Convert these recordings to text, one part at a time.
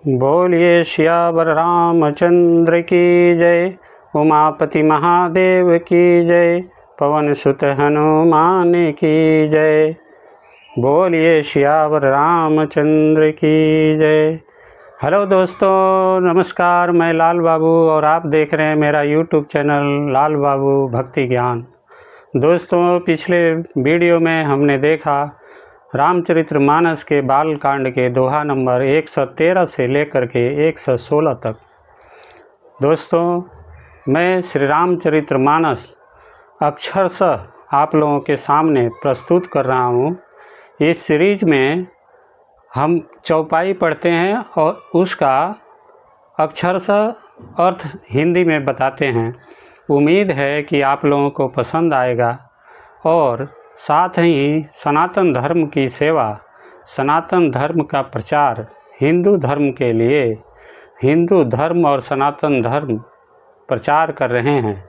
बोलिए सियावर रामचंद्र की जय। उमापति महादेव की जय। पवन सुत हनुमान की जय। बोलिए सियावर रामचंद्र की जय। हेलो दोस्तों, नमस्कार। मैं लाल बाबू और आप देख रहे हैं मेरा यूट्यूब चैनल लाल बाबू भक्ति ज्ञान। दोस्तों, पिछले वीडियो में हमने देखा रामचरितमानस के बाल कांड के दोहा नंबर 113 से लेकर के 116 तक। दोस्तों, मैं श्री रामचरितमानस अक्षरशः आप लोगों के सामने प्रस्तुत कर रहा हूँ। इस सीरीज में हम चौपाई पढ़ते हैं और उसका अक्षरशः अर्थ हिंदी में बताते हैं। उम्मीद है कि आप लोगों को पसंद आएगा और साथ ही सनातन धर्म की सेवा, सनातन धर्म का प्रचार, हिंदू धर्म के लिए हिंदू धर्म और सनातन धर्म प्रचार कर रहे हैं।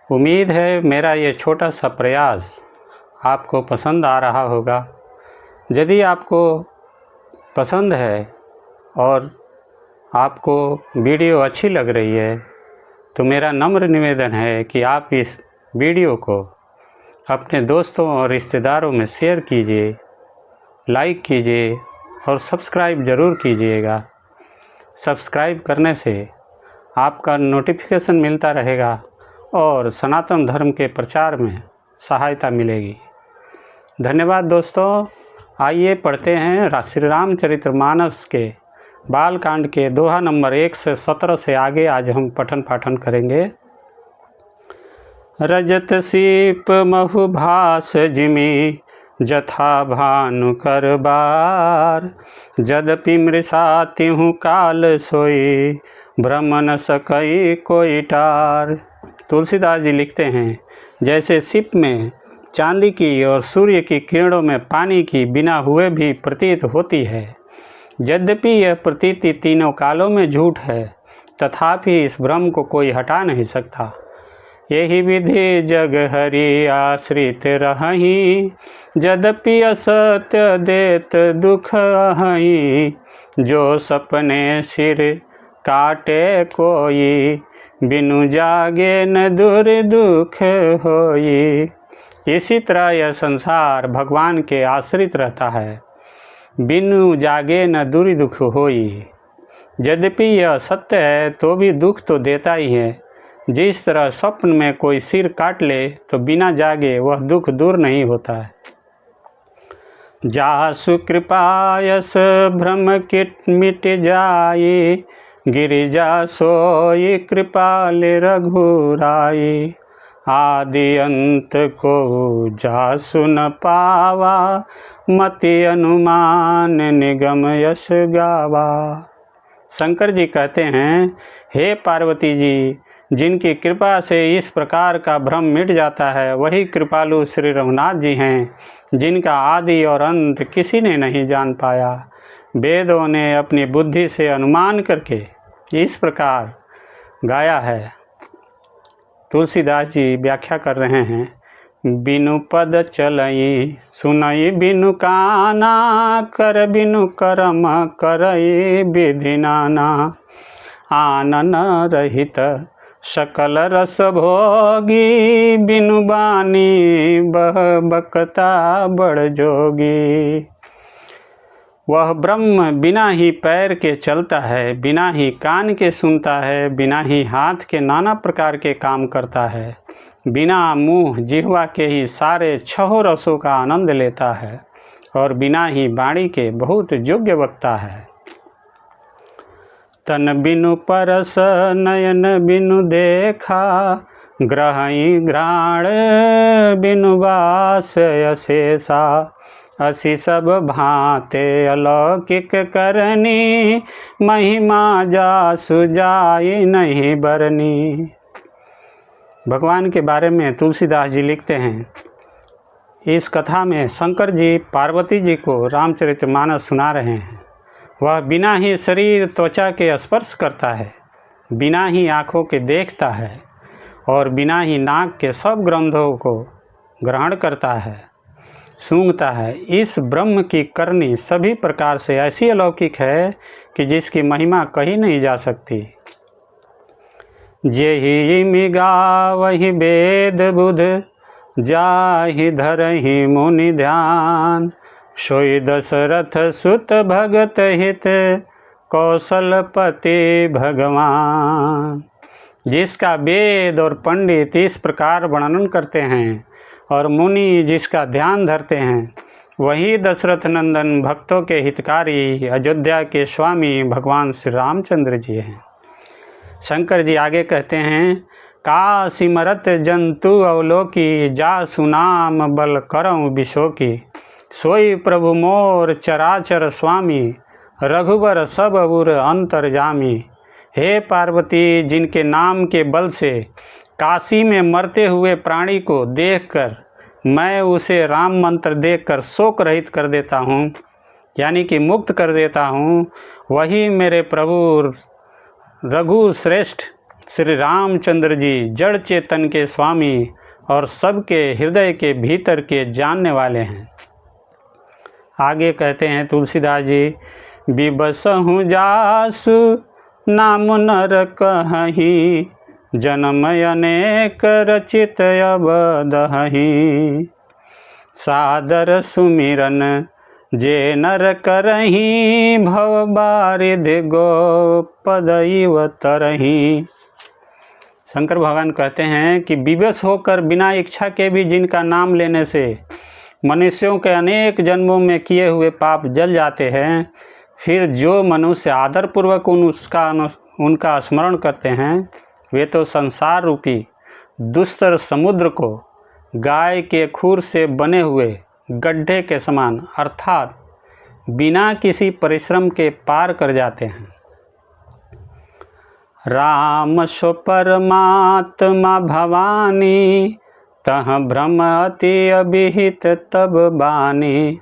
उम्मीद है मेरा ये छोटा सा प्रयास आपको पसंद आ रहा होगा। यदि आपको पसंद है और आपको वीडियो अच्छी लग रही है तो मेरा नम्र निवेदन है कि आप इस वीडियो को अपने दोस्तों और रिश्तेदारों में शेयर कीजिए, लाइक कीजिए और सब्सक्राइब ज़रूर कीजिएगा। सब्सक्राइब करने से आपका नोटिफिकेशन मिलता रहेगा और सनातन धर्म के प्रचार में सहायता मिलेगी। धन्यवाद दोस्तों। आइए पढ़ते हैं श्री रामचरितमानस के बाल कांड के दोहा नंबर 1 से 17 से आगे आज हम पठन पाठन करेंगे। रजत सीप महु भास जिमि जथा भानु कर बार। जदपि मृषा तिहु काल सोई भ्रम न सकई कोई टार। तुलसीदास जी लिखते हैं, जैसे सिप में चांदी की और सूर्य की किरणों में पानी की बिना हुए भी प्रतीत होती है। यद्यपि यह प्रतीति तीनों कालों में झूठ है, तथापि इस भ्रम को कोई हटा नहीं सकता। यही विधि जग हरि आश्रित रहहि। यद्यपि असत्य देत दुख अहि। जो सपने सिर काटे कोई बिनु जागे न दूर दुख होई। इसी तरह यह संसार भगवान के आश्रित रहता है, बिनु जागे न दूर दुख होई। यद्यपि यह सत्य है तो भी दुख तो देता ही है। जिस तरह स्वप्न में कोई सिर काट ले तो बिना जागे वह दुख दूर नहीं होता है। जासु कृपायस भ्रम किट मिट जाई। गिरिजा सोई कृपाल रघुराई। आदि अंत को जासु न पावा। मति अनुमान निगम यश गावा। शंकर जी कहते हैं, हे पार्वती जी, जिनकी कृपा से इस प्रकार का भ्रम मिट जाता है वही कृपालु श्री रघुनाथ जी हैं, जिनका आदि और अंत किसी ने नहीं जान पाया। वेदों ने अपनी बुद्धि से अनुमान करके इस प्रकार गाया है। तुलसीदास जी व्याख्या कर रहे हैं, बिनु पद चलई सुनई बिनु काना। कर बिनु करम करई विधि नाना। आनन रहित सकल रस भोगी। बिनु बानी बह बकता बड़ जोगी। वह ब्रह्म बिना ही पैर के चलता है, बिना ही कान के सुनता है, बिना ही हाथ के नाना प्रकार के काम करता है, बिना मुँह जिह्वा के ही सारे छहों रसों का आनंद लेता है और बिना ही वाणी के बहुत योग्य वक्ता है। तन बिनु परस नयन बिनु देखा। ग्रहई घ्राण बिनु वास अशेषा। असी सब भांते अलौकिक करनी। महिमा जासु जाई नहीं बरनी। भगवान के बारे में तुलसीदास जी लिखते हैं, इस कथा में शंकर जी पार्वती जी को रामचरितमानस सुना रहे हैं। वह बिना ही शरीर त्वचा के स्पर्श करता है, बिना ही आँखों के देखता है और बिना ही नाक के सब ग्रंथों को ग्रहण करता है। सूंघता है। इस ब्रह्म की करनी सभी प्रकार से ऐसी अलौकिक है कि जिसकी महिमा कही नहीं जा सकती। जेहि मिगा वही वेद बुध, जाहि धरहि मुनि ध्यान। सोई दशरथ सुत भगत हित, कौशलपति भगवान। जिसका वेद और पंडित इस प्रकार वर्णन करते हैं और मुनि जिसका ध्यान धरते हैं, वही दशरथ नंदन भक्तों के हितकारी अयोध्या के स्वामी भगवान श्री रामचंद्र जी हैं। शंकर जी आगे कहते हैं, का सिमरत जंतु अवलोकी, जा सुनाम बल करऊँ बिशोकी। सोई प्रभु मोर चराचर स्वामी, रघुबर सब उर अंतर्जामी। हे पार्वती, जिनके नाम के बल से काशी में मरते हुए प्राणी को देखकर मैं उसे राम मंत्र देखकर शोक रहित कर देता हूँ, यानी कि मुक्त कर देता हूँ, वही मेरे प्रभु रघु श्रेष्ठ श्री रामचंद्र जी जड़ चेतन के स्वामी और सबके हृदय के भीतर के जानने वाले हैं। आगे कहते हैं तुलसीदास जी, बिबसहु जासु नाम नर कहहि, जन्म अनेक रचित अब दहहि। सादर सुमिरन जे नर करहि, भव बारिधि गोपदइव तरहि। शंकर भगवान कहते हैं कि विवश होकर बिना इच्छा के भी जिनका नाम लेने से मनुष्यों के अनेक जन्मों में किए हुए पाप जल जाते हैं, फिर जो मनुष्य आदरपूर्वक उनका स्मरण करते हैं, वे तो संसार रूपी दुस्तर समुद्र को गाय के खूर से बने हुए गड्ढे के समान अर्थात बिना किसी परिश्रम के पार कर जाते हैं। राम सो परमात्मा भवानी, तह भ्रम अति अभिहित तब बानी।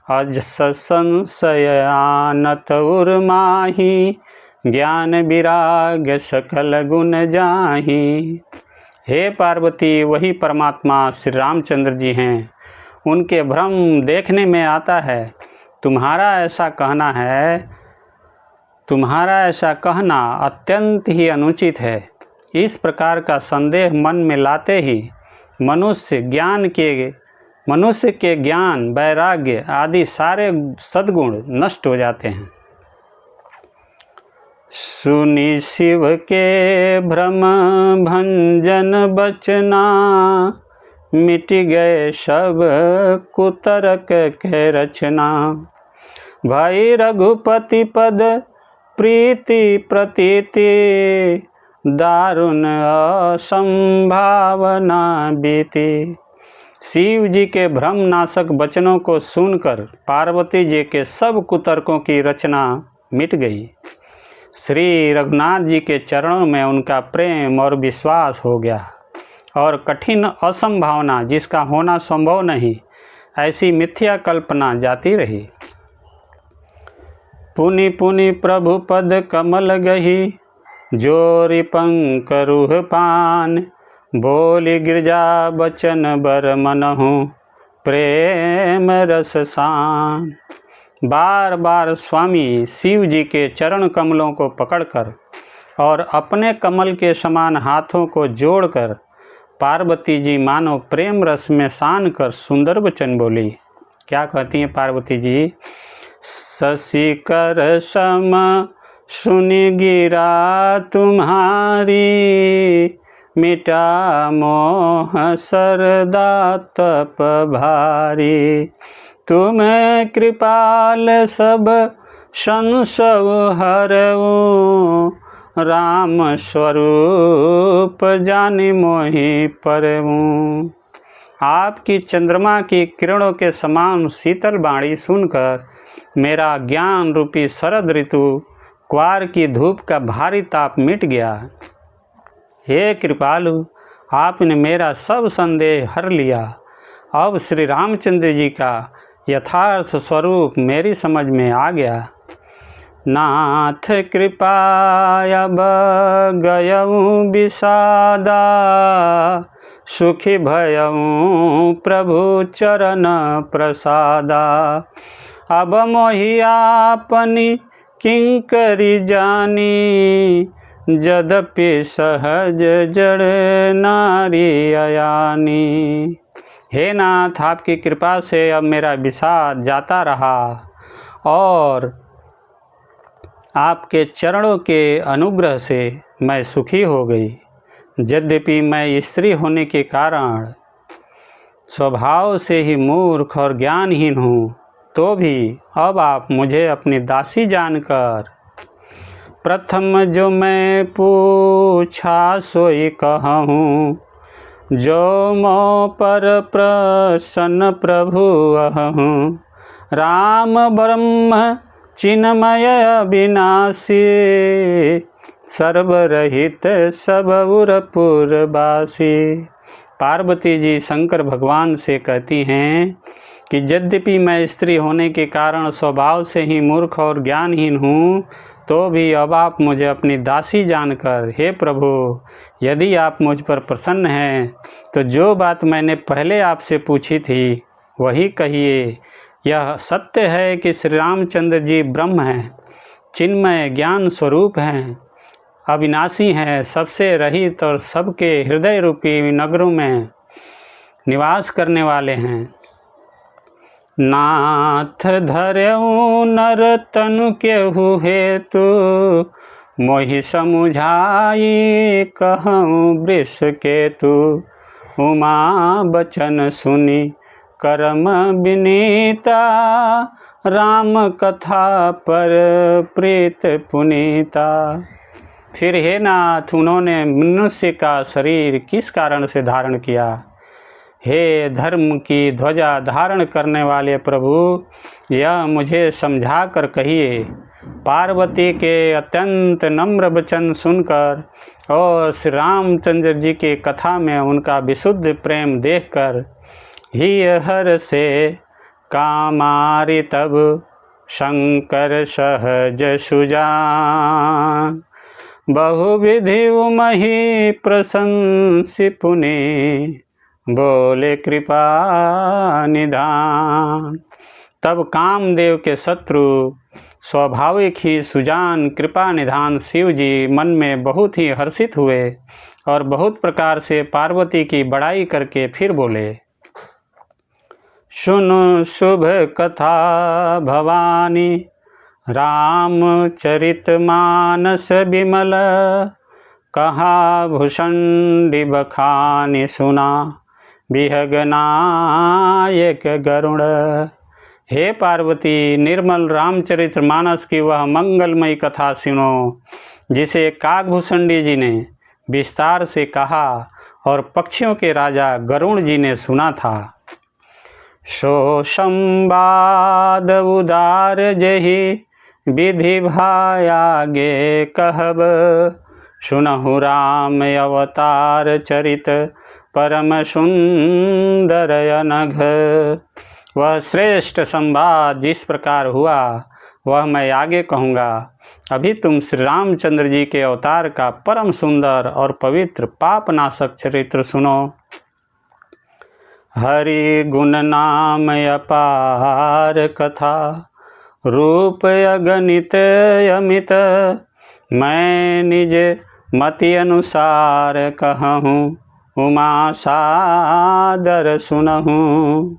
अजस संशय आनत उर्माही, ज्ञान विराग सकल गुण जाही। हे पार्वती, वही परमात्मा श्री रामचंद्र जी हैं। उनके भ्रम देखने में आता है। तुम्हारा ऐसा कहना अत्यंत ही अनुचित है। इस प्रकार का संदेह मन में लाते ही मनुष्य के ज्ञान, वैराग्य आदि सारे सद्गुण नष्ट हो जाते हैं। सुनि शिव के भ्रम भंजन बचना, मिट गए सब कुतरक के रचना। भाई रघुपति पद प्रीति प्रतीति, दारुण असंभावना बीती। शिव जी के भ्रम नाशक वचनों को सुनकर पार्वती जी के सब कुतर्कों की रचना मिट गई। श्री रघुनाथ जी के चरणों में उनका प्रेम और विश्वास हो गया और कठिन असंभावना, जिसका होना संभव नहीं, ऐसी मिथ्या कल्पना जाती रही। पुनि पुनि प्रभु पद कमल गही, जोरि पंकरुह पान। बोली गिरजा बचन बर मनहु, प्रेम रस सान। बार बार स्वामी शिव जी के चरण कमलों को पकड़कर और अपने कमल के समान हाथों को जोड़कर पार्वती जी मानो प्रेम रस में सान कर सुंदर वचन बोली। क्या कहती हैं पार्वती जी? शशिकर सम सुनि गिरा तुम्हारी, मिटा मोह सरदा तप भारी। तुम कृपाल सब संसव हरऊ, राम स्वरूप जानि मोहि परऊँ। आपकी चंद्रमा की किरणों के समान शीतल वाणी सुनकर मेरा ज्ञान रूपी शरद ऋतु क्वार की धूप का भारी ताप मिट गया। हे कृपालु, आपने मेरा सब संदेह हर लिया। अब श्री रामचंद्र जी का यथार्थ स्वरूप मेरी समझ में आ गया। नाथ कृपा अब गयऊँ विषादा, सुखी भयऊँ प्रभु चरण प्रसादा। अब मोहि आपनी किंकरी जानी, यद्यपि सहज जड़ नारी अयानी। हे नाथ, आपकी कृपा से अब मेरा विषाद जाता रहा और आपके चरणों के अनुग्रह से मैं सुखी हो गई। यद्यपि मैं स्त्री होने के कारण स्वभाव से ही मूर्ख और ज्ञानहीन हूँ, तो भी अब आप मुझे अपनी दासी जानकर प्रथम जो मैं पूछा सोई कहूँ। जो मों पर प्रसन्न प्रभु अहूँ, राम ब्रह्म चिन्मय अविनाशी, सर्वरहित सब उर पुरवासी। पार्वती जी शंकर भगवान से कहती हैं कि यद्यपि मैं स्त्री होने के कारण स्वभाव से ही मूर्ख और ज्ञानहीन हूँ, तो भी अब आप मुझे अपनी दासी जानकर, हे प्रभु, यदि आप मुझ पर प्रसन्न हैं तो जो बात मैंने पहले आपसे पूछी थी वही कहिए। यह सत्य है कि श्री रामचंद्र जी ब्रह्म हैं, चिन्मय ज्ञान स्वरूप हैं, अविनाशी हैं, सबसे रहित और सबके हृदय रूपी नगरों में निवास करने वाले हैं। नाथ धर्यऊ नर तनु केहु हेतु, मोहि समुझाई कहूँ वृष केतु। उमा बचन सुनी करम विनीता, राम कथा पर प्रीत पुनीता। फिर हे नाथ, उन्होंने मनुष्य का शरीर किस कारण से धारण किया? हे धर्म की ध्वजा धारण करने वाले प्रभु, यह मुझे समझा कर कहिए। पार्वती के अत्यंत नम्र वचन सुनकर और श्री रामचंद्र जी की कथा में उनका विशुद्ध प्रेम देखकर ही हर से कामारि तब शंकर सहज सुजान। बहुविधि उमहि प्रशंसि पुनि, बोले कृपा निधान। तब कामदेव के शत्रु स्वाभाविक ही सुजान कृपा निधान शिव जी मन में बहुत ही हर्षित हुए और बहुत प्रकार से पार्वती की बड़ाई करके फिर बोले। सुनो शुभ कथा भवानी, रामचरित मानस विमल, कहा भूषण्डी बखानी सुना, विहग नायक गरुड़। हे पार्वती, निर्मल रामचरित्र मानस की वह मंगलमयी कथा सुनो जिसे काकभूषणी जी ने विस्तार से कहा और पक्षियों के राजा गरुड़ जी ने सुना था। सो संवाद उदार जहि विधि भायागे कहब, सुनहु राम अवतार चरित परम सुंदर अनघ। वह श्रेष्ठ संवाद जिस प्रकार हुआ वह मैं आगे कहूँगा। अभी तुम श्री रामचंद्र जी के अवतार का परम सुंदर और पवित्र पापनाशक चरित्र सुनो। हरि गुण नाम अपार कथा, रूप अगणित अमित, मैं निज मति अनुसार कहूँ, उमा सादर सुनहूँ।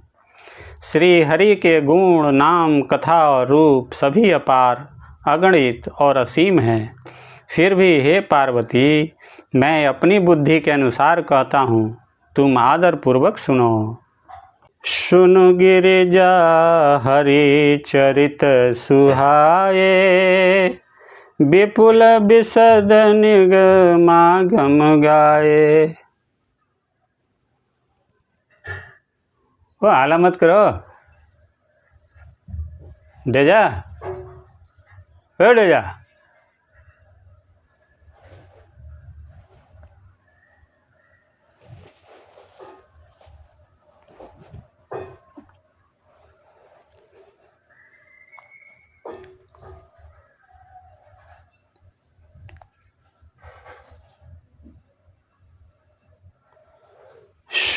श्री हरि के गुण नाम कथा और रूप सभी अपार अगणित और असीम हैं। फिर भी हे पार्वती, मैं अपनी बुद्धि के अनुसार कहता हूँ, तुम आदर पूर्वक सुनो। सुनु गिरिजा हरि चरित सुहाए, विपुल विशद निगमागम गाए। वो हाला मत करो, डेजा, ओ डेजा।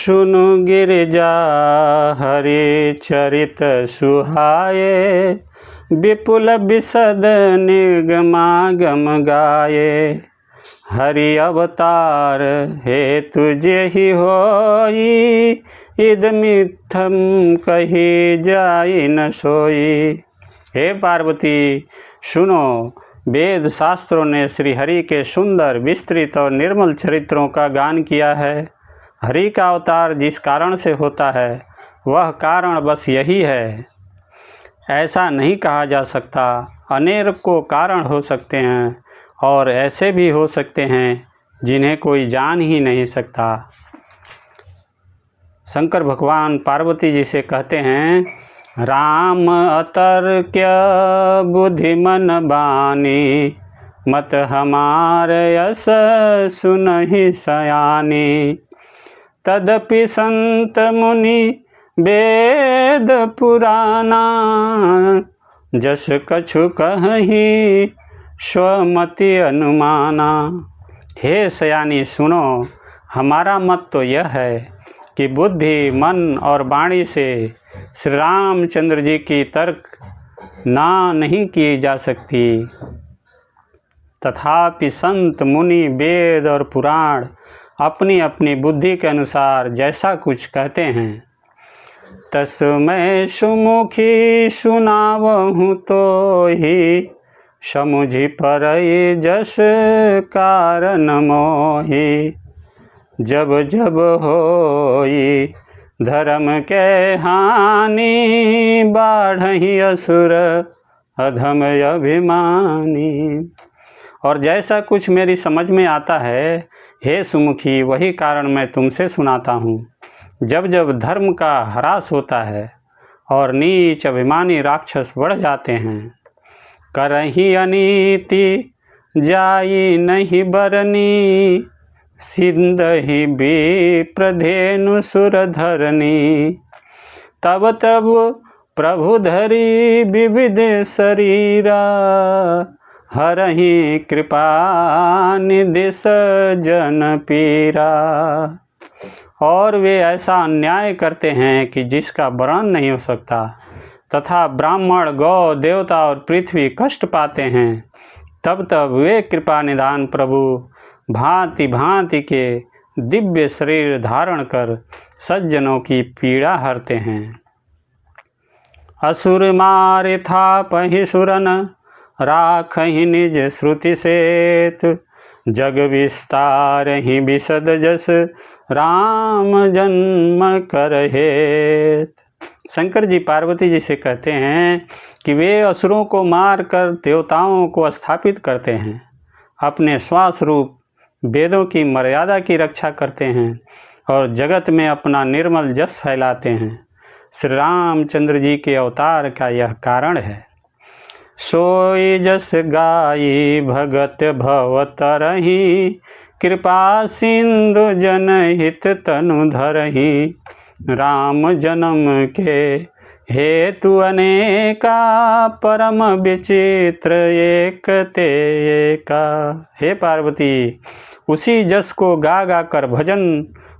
सुनु गिरिजा हरि चरित सुहाये, विपुल विशद निगमागम गाये। हरि अवतार हेतु जेहि होई, इद मिथ्यम कही जाई न सोई। हे पार्वती सुनो, वेद शास्त्रों ने श्री हरि के सुंदर विस्तृत और निर्मल चरित्रों का गान किया है। हरि का अवतार जिस कारण से होता है वह कारण बस यही है, ऐसा नहीं कहा जा सकता। अनेकों कारण हो सकते हैं और ऐसे भी हो सकते हैं जिन्हें कोई जान ही नहीं सकता। शंकर भगवान पार्वती जी से कहते हैं, राम अतर्क्य बुद्धिमन बानी, मत हमार यस सुनहि सयानी। तदपि संत मुनि वेद पुराना, जस कछु कहि स्वमति अनुमाना। हे सयानी सुनो, हमारा मत तो यह है कि बुद्धि मन और वाणी से श्री रामचंद्र जी की तर्क ना नहीं की जा सकती। तथापि संत मुनि वेद और पुराण अपनी अपनी बुद्धि के अनुसार जैसा कुछ कहते हैं, तस्मै सुमुखी सुनावहु तो ही, समुझि परई जस कारण मोहि। जब जब होई धर्म के हानि, बाढ़हि असुर अधम अभिमानी। और जैसा कुछ मेरी समझ में आता है हे सुमुखी, वही कारण मैं तुमसे सुनाता हूँ। जब जब धर्म का ह्रास होता है और नीच अभिमानी राक्षस बढ़ जाते हैं, करही अनीति जाई नहीं बरनी, सिंदहि विप्रधेनु सुरधरनी। तब तब प्रभु धरी विविध शरीरा, हरहि कृपा निधि सजन पीरा। और वे ऐसा अन्याय करते हैं कि जिसका वर्णन नहीं हो सकता, तथा ब्राह्मण गौ देवता और पृथ्वी कष्ट पाते हैं। तब तब वे कृपा निधान प्रभु भांति भांति के दिव्य शरीर धारण कर सज्जनों की पीड़ा हरते हैं। असुर मारे थापहि सुरन, राखहि निज श्रुति सेत। जग विस्तारहि विशद जस, राम जन्म कर हेत। शंकर जी पार्वती जी से कहते हैं कि वे असुरों को मार कर देवताओं को स्थापित करते हैं, अपने श्वास रूप वेदों की मर्यादा की रक्षा करते हैं और जगत में अपना निर्मल जस फैलाते हैं। श्री रामचंद्र जी के अवतार का यह कारण है। सोई जस गाई भगत भव तरहि, कृपा सिंधु जनहित तनु धरहि। राम जन्म के हेतु अनेका, परम विचित्र एक ते एका। हे पार्वती, उसी जस को गा गा कर भजन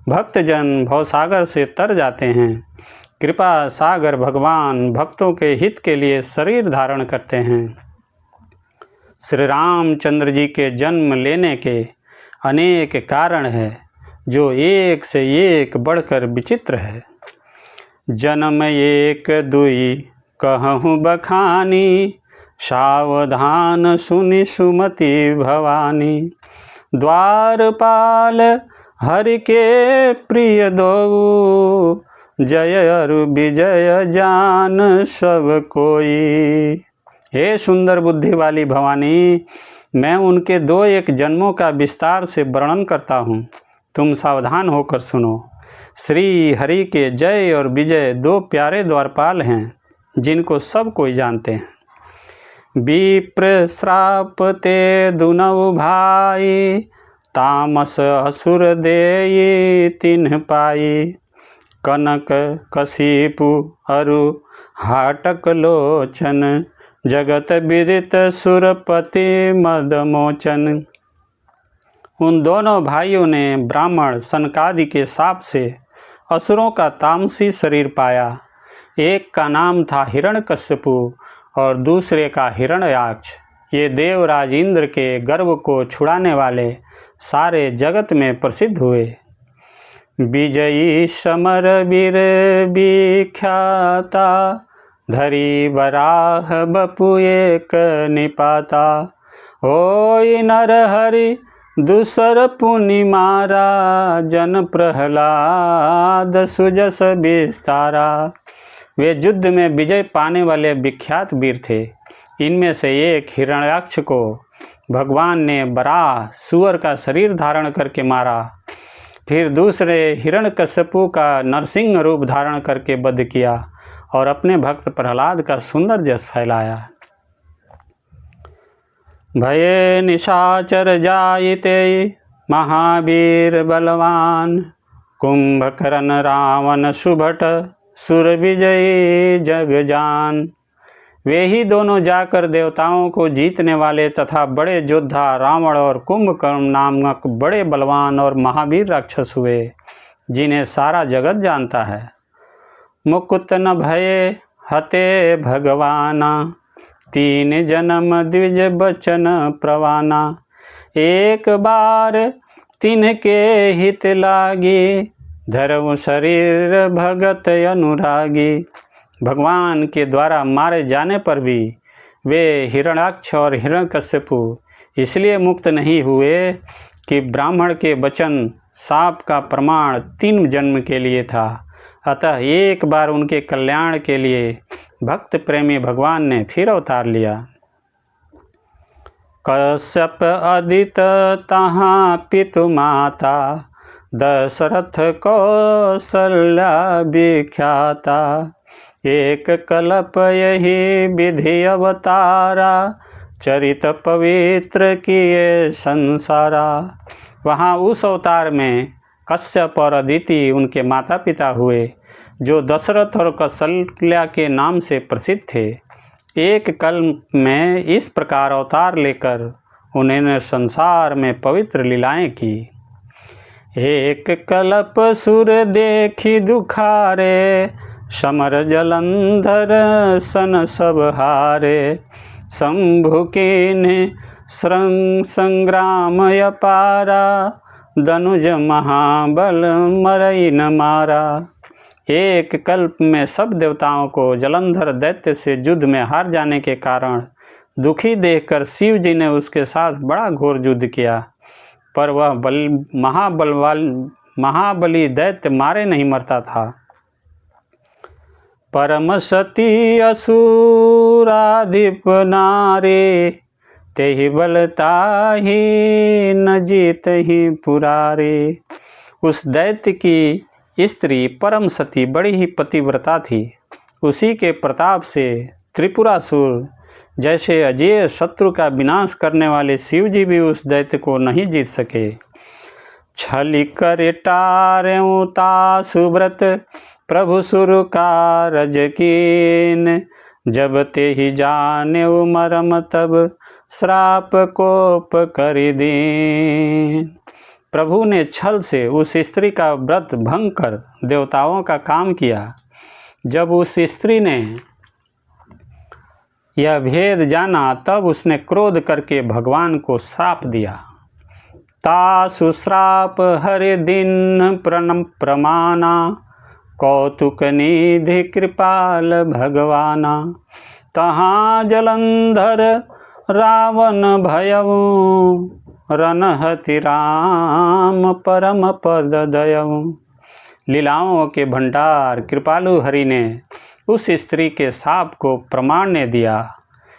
भक्तजन भवसागर से तर जाते हैं। कृपा सागर भगवान भक्तों के हित के लिए शरीर धारण करते हैं। श्री रामचंद्र जी के जन्म लेने के अनेक कारण हैं, जो एक से एक बढ़कर विचित्र है। जन्म एक दुई कहूँ बखानी, सावधान सुनि सुमति भवानी। द्वारपाल हरि के प्रिय दो, जय अरु विजय जान सब कोई। हे सुंदर बुद्धि वाली भवानी, मैं उनके 2-1 जन्मों का विस्तार से वर्णन करता हूँ, तुम सावधान होकर सुनो। श्री हरि के जय और विजय 2 प्यारे द्वारपाल हैं, जिनको सब कोई जानते हैं। विप्र श्राप ते दुनऊ भाई, तामस असुर देई तिन्ह पाई। कनक कशिपु अरु हाटक लोचन, जगत विदित सुरपति मदमोचन। उन दोनों भाइयों ने ब्राह्मण सनकादि के शाप से असुरों का तामसी शरीर पाया। एक का नाम था हिरण्यकश्यपु और दूसरे का हिरण्याक्ष। ये देवराज इंद्र के गर्व को छुड़ाने वाले सारे जगत में प्रसिद्ध हुए। विजयी समर वीर विख्याता, धरी बराह बपु एक निपाता। होई नर हरि दूसर पुनि मारा, जन प्रहलाद सुजस विस्तारा। वे युद्ध में विजय पाने वाले विख्यात वीर थे। इनमें से एक हिरण्याक्ष को भगवान ने बराह सुअर का शरीर धारण करके मारा। फिर दूसरे हिरण्यकश्यपु का नरसिंह रूप धारण करके वध किया और अपने भक्त प्रहलाद का सुंदर जस फैलाया। भये निशाचर जायते महावीर बलवान, कुंभकर्ण रावण सुभट सुर विजयी जग जान। वे ही दोनों जाकर देवताओं को जीतने वाले तथा बड़े योद्धा रावण और कुंभकर्ण नामक बड़े बलवान और महावीर राक्षस हुए, जिन्हें सारा जगत जानता है। मुकुत न भये हते भगवाना, तीन जन्म द्विज बचन प्रवाना। एक बार तिनके हित लागी, धर्म शरीर भगत अनुरागी। भगवान के द्वारा मारे जाने पर भी वे हिरण्याक्ष और हिरण्यकश्यपु इसलिए मुक्त नहीं हुए कि ब्राह्मण के वचन शाप का प्रमाण 3 जन्म के लिए था। अतः एक बार उनके कल्याण के लिए भक्त प्रेमी भगवान ने फिर अवतार लिया। कश्यप अदित तहाँ पितु माता, दशरथ कौशल्या विख्याता। एक कल्प यही विधि अवतारा, चरित पवित्र किए संसारा। वहाँ उस अवतार में कश्यप और अदिति उनके माता पिता हुए, जो दशरथ और कौशल्या के नाम से प्रसिद्ध थे। एक कल्प में इस प्रकार अवतार लेकर उन्होंने संसार में पवित्र लीलाएं की। एक कल्प सुर देखी दुखारे, समर जलंधर सन सब हारे। शंभु कीन्ह संग्राम अपारा, दनुज महाबल मरई न मारा। एक कल्प में सब देवताओं को जलंधर दैत्य से युद्ध में हार जाने के कारण दुखी देखकर शिव जी ने उसके साथ बड़ा घोर युद्ध किया, पर वह महाबली दैत्य मारे नहीं मरता था। परम सती असुराधिप नारे, तेहि बलता ही न जीत ही पुरारे। उस दैत्य की स्त्री परम सती बड़ी ही पतिव्रता थी। उसी के प्रताप से त्रिपुरासुर जैसे अजेय शत्रु का विनाश करने वाले शिव जी भी उस दैत्य को नहीं जीत सके। छली कर टारेऊ तासु व्रत, प्रभु सुर कारज कीन। जब ते ही जाने मरम, तब श्राप कोप कर दीन। प्रभु ने छल से उस स्त्री का व्रत भंग कर देवताओं का काम किया। जब उस स्त्री ने यह भेद जाना, तब उसने क्रोध करके भगवान को श्राप दिया। तासु श्राप हरि दिन प्रमाना, कौतुक निधि कृपाल भगवाना। तहाँ जलंधर रावण भयऊ, रनहति राम परम पद दयऊ। लीलाओं के भंडार कृपालु हरि ने उस स्त्री के शाप को प्रमाण ने दिया,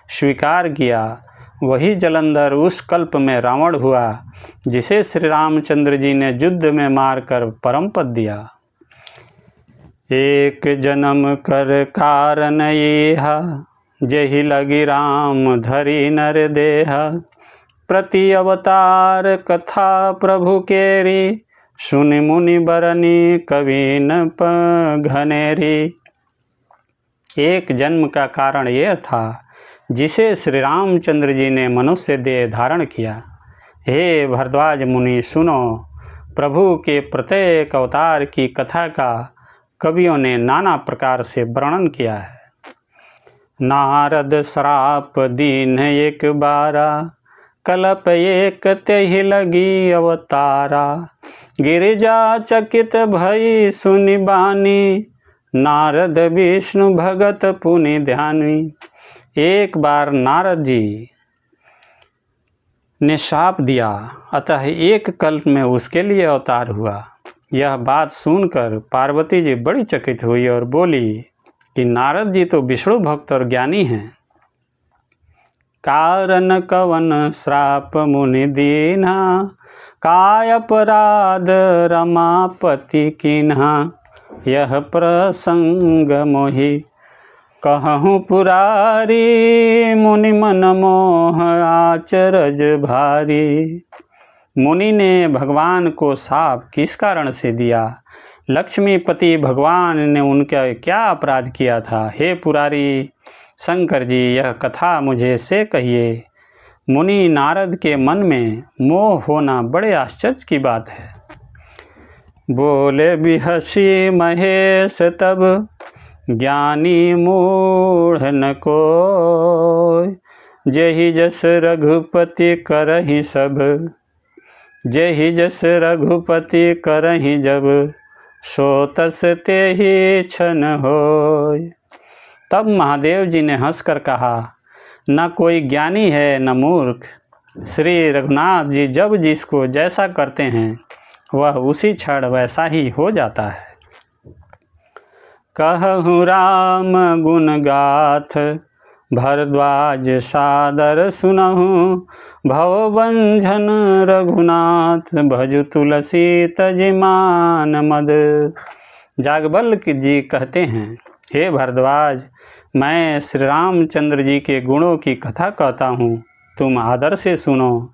स्वीकार किया। वही जलंधर उस कल्प में रावण हुआ, जिसे श्री रामचंद्र जी ने युद्ध में मारकर परम पद दिया। एक जन्म कर कारण येहा, जहि लगी राम धरि नर देहा। प्रति अवतार कथा प्रभु केरी, सुनि मुनि बरनी कवि न घनेरी। एक जन्म का कारण यह था जिसे श्री रामचंद्र जी ने मनुष्य देह धारण किया। हे भरद्वाज मुनि सुनो, प्रभु के प्रत्येक अवतार की कथा का कवियों ने नाना प्रकार से वर्णन किया है। नारद श्राप दीन एक बारा, कलप एक तेहि लगी अवतारा। गिरिजा चकित भई सुनि बानी, नारद विष्णु भगत पुनि ध्यानी। एक बार नारद जी ने शाप दिया, अतः एक कल्प में उसके लिए अवतार हुआ। यह बात सुनकर पार्वती जी बड़ी चकित हुई और बोली कि नारद जी तो विष्णु भक्त और ज्ञानी हैं। कारण कवन श्राप मुनि दीन्हा, काय अपराध रमापति कीन्हा। यह प्रसंग मोहि कहूँ पुरारी, मुनि मन मोह आचरज भारी। मुनि ने भगवान को शाप किस कारण से दिया? लक्ष्मीपति भगवान ने उनका क्या अपराध किया था? हे पुरारी शंकर जी, यह कथा मुझे से कहिए। मुनि नारद के मन में मोह होना बड़े आश्चर्य की बात है। बोले बिहसी महेश तब, ज्ञानी मूढ़ न कोय। जेहि जस रघुपति करहि सब, जेहि जस रघुपति करहि जब। सो तस तेहि छन होय। तब महादेव जी ने हंसकर कहा, न कोई ज्ञानी है न मूर्ख। श्री रघुनाथ जी जब जिसको जैसा करते हैं वह उसी क्षण वैसा ही हो जाता है। कहूँ राम गुण गाथ, भरद्वाज सादर सुनहु। भवभंजन रघुनाथ, भजु तुलसी तजिमान मद। जागबल्क जी कहते हैं, हे भरद्वाज, मैं श्री रामचंद्र जी के गुणों की कथा कहता हूँ, तुम आदर से सुनो।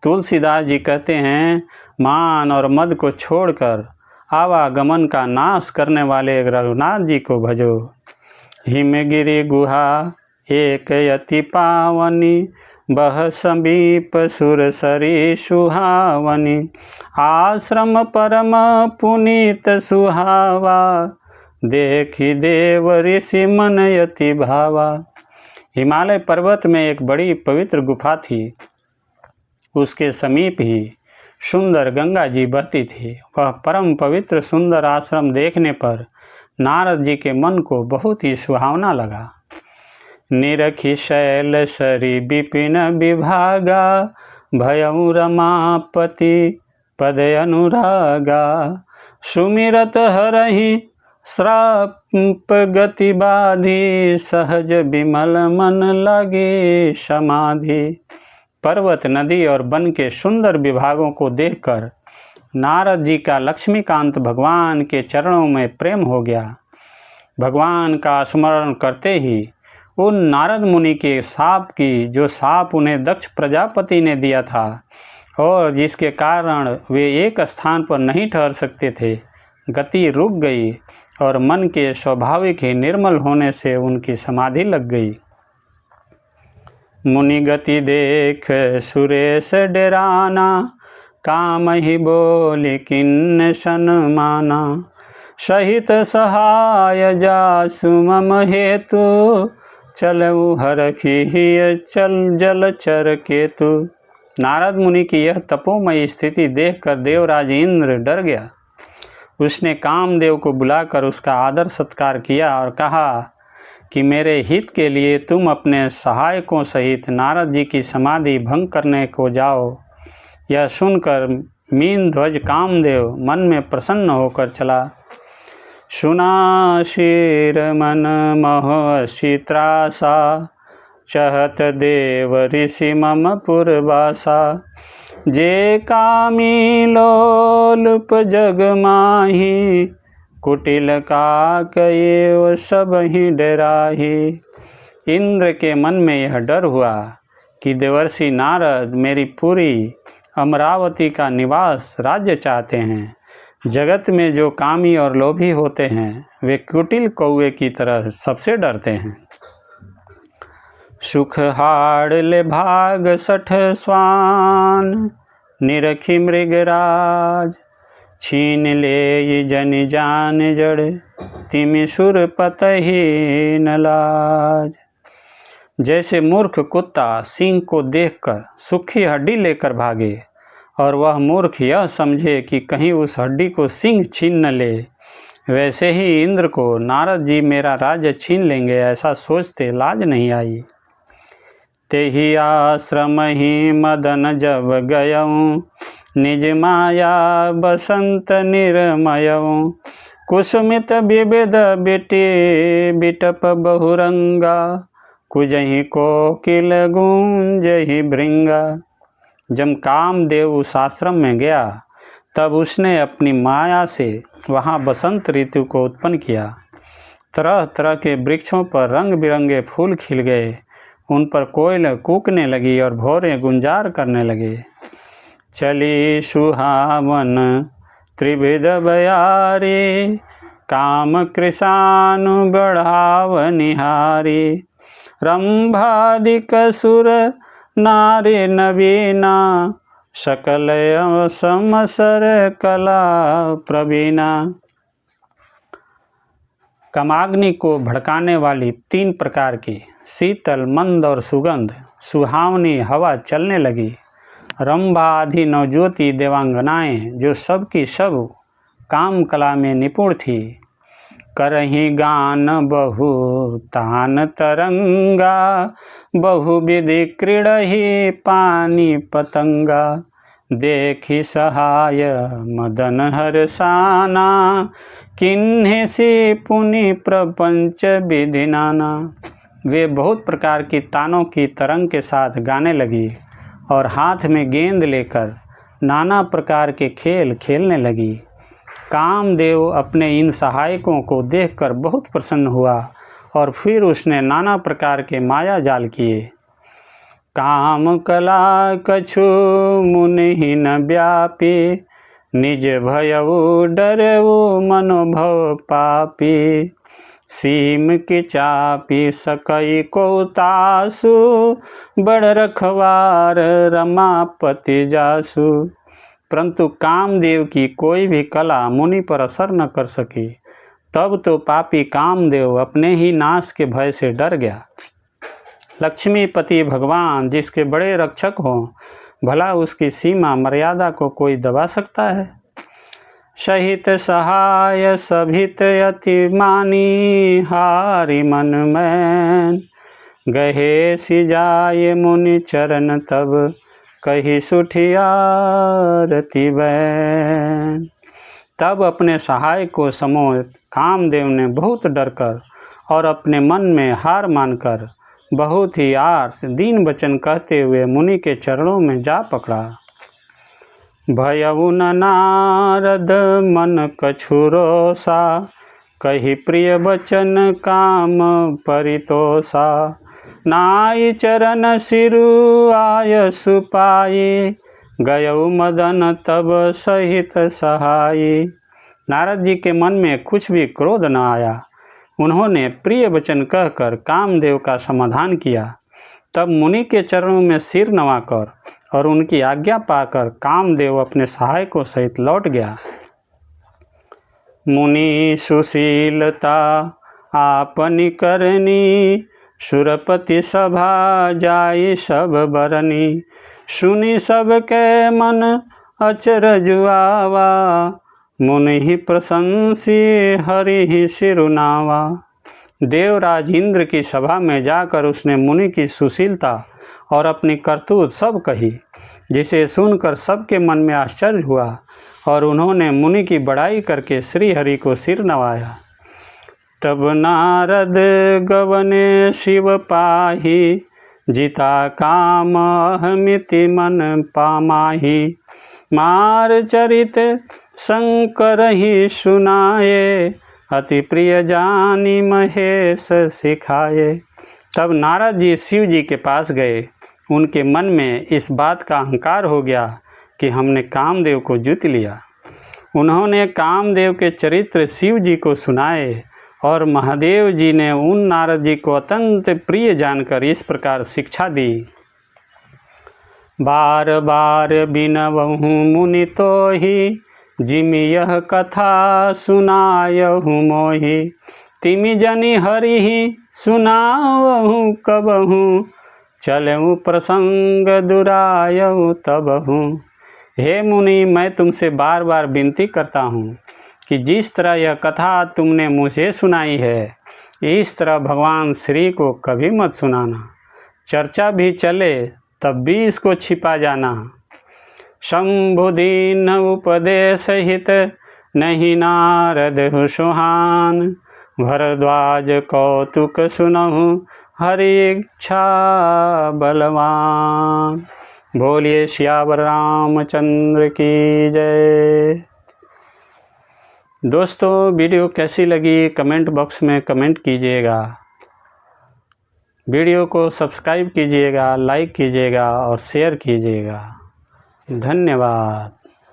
तुलसीदास जी कहते हैं, मान और मद को छोड़कर आवागमन का नाश करने वाले रघुनाथ जी को भजो। हिमगिरि गुहा एक यति पावनी, बह समीप सुरसरी सुहावनी। आश्रम परम पुनीत सुहावा, देखी देव ऋषि मन यति भावा। हिमालय पर्वत में एक बड़ी पवित्र गुफा थी। उसके समीप ही सुंदर गंगा जी बहती थी। वह परम पवित्र सुंदर आश्रम देखने पर नारद जी के मन को बहुत ही सुहावना लगा। निरखी शैल सरी विपिन विभागा, भयउ रमापति पद अनुरागा। सुमिरत हरहि श्राप गति बाधी, सहज विमल मन लगे समाधि। पर्वत, नदी और वन के सुंदर विभागों को देखकर नारद जी का लक्ष्मीकांत भगवान के चरणों में प्रेम हो गया। भगवान का स्मरण करते ही उन नारद मुनि के शाप की, जो शाप उन्हें दक्ष प्रजापति ने दिया था और जिसके कारण वे एक स्थान पर नहीं ठहर सकते थे, गति रुक गई और मन के स्वाभाविक ही निर्मल होने से उनकी समाधि लग गई। मुनि गति देख सुरेश डेराना, काम ही बोली किन्न सन्माना। सहित सहाय जासु मम हेतु, चलऊ हरखी चल जलचर केतु। नारद मुनि की यह तपोमयी स्थिति देखकर देवराज इंद्र डर गया। उसने कामदेव को बुलाकर उसका आदर सत्कार किया और कहा कि मेरे हित के लिए तुम अपने सहायकों सहित नारद जी की समाधि भंग करने को जाओ। यह सुनकर मीन ध्वज कामदेव मन में प्रसन्न होकर चला। सुना शीर मन मोह त्रासा, चहत देव ऋषि मम पुरवासा। जे कामी लोलुप जग माही, कुटिल काक एव सब ही डराही। इंद्र के मन में यह डर हुआ कि देवर्षि नारद मेरी पूरी अमरावती का निवास राज्य चाहते हैं। जगत में जो कामी और लोभी होते हैं वे कुटिल कौवे की तरह सबसे डरते हैं। सुख हाड़ ले भाग सठ स्वान, निरखी मृगराज। छीन ले जन जान जड़, तिमि सुर पतहि न लाज। जैसे मूर्ख कुत्ता सिंह को देखकर सूखी हड्डी लेकर भागे और वह मूर्ख यह समझे कि कहीं उस हड्डी को सिंह छीन न ले, वैसे ही इंद्र को नारद जी मेरा राज्य छीन लेंगे ऐसा सोचते लाज नहीं आई। तेहि आश्रम ही मदन जब गयऊँ, निज माया बसंत निर्मयऊँ। कुसुमित विविध बिटि बिटप बहुरंगा, कुजहि कोकिल गूंजहि भृंगा। जब कामदेव उस आश्रम में गया तब उसने अपनी माया से वहाँ बसंत ऋतु को उत्पन्न किया। तरह तरह के वृक्षों पर रंग बिरंगे फूल खिल गए, उन पर कोयल कूकने लगी और भौरे गुंजार करने लगे। चली सुहावन त्रिविध बयारी, काम कृशानु बढ़ाव निहारी। रंभादिक सुर नारी नवीना, सकल समसर कला प्रवीणा। कामाग्नि को भड़काने वाली 3 प्रकार की शीतल मंद और सुगंध सुहावनी हवा चलने लगी। रंभा आदि नवज्योति देवांगनाएं जो सब की सब काम कला में निपुण थी, करही गान बहु तान तरंगा, बहुविधि क्रीड़हि पानी पतंगा। देखी सहाय मदन हर्षाना, किन्हि सी पुनि प्रपंच विधि नाना। वे बहुत प्रकार की तानों की तरंग के साथ गाने लगी और हाथ में गेंद लेकर नाना प्रकार के खेल खेलने लगी। कामदेव अपने इन सहायकों को देखकर बहुत प्रसन्न हुआ और फिर उसने नाना प्रकार के माया जाल किए। काम कला कछु मुनि न व्यापी, निज भयउ डरऊ मनोभव पापी। सीम की चापी सकई को तासु, बड़ रखवार रमापति जासु। परंतु कामदेव की कोई भी कला मुनि पर असर न कर सकी। तब तो पापी कामदेव अपने ही नाश के भय से डर गया। लक्ष्मीपति भगवान जिसके बड़े रक्षक हों, भला उसकी सीमा मर्यादा को कोई दबा सकता है। सहित सहाय सभित अति मानी, हारि मन मैन गहे सिजाए मुनि चरण तब, कही सुठियारति बैन। तब अपने सहाय को समोत कामदेव ने बहुत डरकर और अपने मन में हार मानकर बहुत ही आर्त दीन वचन कहते हुए मुनि के चरणों में जा पकड़ा। भयउ न नारद मन कछुरोसा, कही प्रिय वचन काम परितोषा। नाई चरण सिरु आय सुपाई, गयउ मदन तब सहित सहाई। नारद जी के मन में कुछ भी क्रोध न आया। उन्होंने प्रिय वचन कहकर कामदेव का समाधान किया। तब मुनि के चरणों में सिर नवाकर और उनकी आज्ञा पाकर कामदेव अपने सहायकों सहित लौट गया। मुनि सुशीलता आपनि करनी, सुरपति सभा जाई सब बरनी। सुनी सबके मन अचरज आवा, मुनि ही प्रशंसी हरि ही सिरुनावा। देवराज इंद्र की सभा में जाकर उसने मुनि की सुशीलता और अपनी करतूत सब कही, जिसे सुनकर सबके मन में आश्चर्य हुआ और उन्होंने मुनि की बड़ाई करके श्री हरि को सिर नवाया। तब नारद गवने शिव पाही, जिता काम अहमिति मन पामाही। मार चरित शंकर ही सुनाए, अति प्रिय जानी महेश सिखाए। तब नारद जी शिव जी के पास गए। उनके मन में इस बात का अहंकार हो गया कि हमने कामदेव को जीत लिया। उन्होंने कामदेव के चरित्र शिव जी को सुनाए और महादेव जी ने उन नारद जी को अत्यंत प्रिय जानकर इस प्रकार शिक्षा दी। बार बार बिनवहु मुनि तो ही, जिमि यह कथा सुनायहु मोहि, तिमि जनि हरिहि सुनावहु कबहु, चलऊँ प्रसंग दुरायहु तबहु। हे मुनि, मैं तुमसे बार बार विनती करता हूँ कि जिस तरह यह कथा तुमने मुझे सुनाई है, इस तरह भगवान श्री को कभी मत सुनाना। चर्चा भी चले तब भी इसको छिपा जाना। शंभुदीन उपदेश हित, नहीं नारद हु सुहान, भरद्वाज कौतुक सुनहु, हरि इच्छा बलवान। बोलिए सियावर रामचंद्र की जय। दोस्तों, वीडियो कैसी लगी कमेंट बॉक्स में कमेंट कीजिएगा। वीडियो को सब्सक्राइब कीजिएगा, लाइक कीजिएगा और शेयर कीजिएगा। धन्यवाद।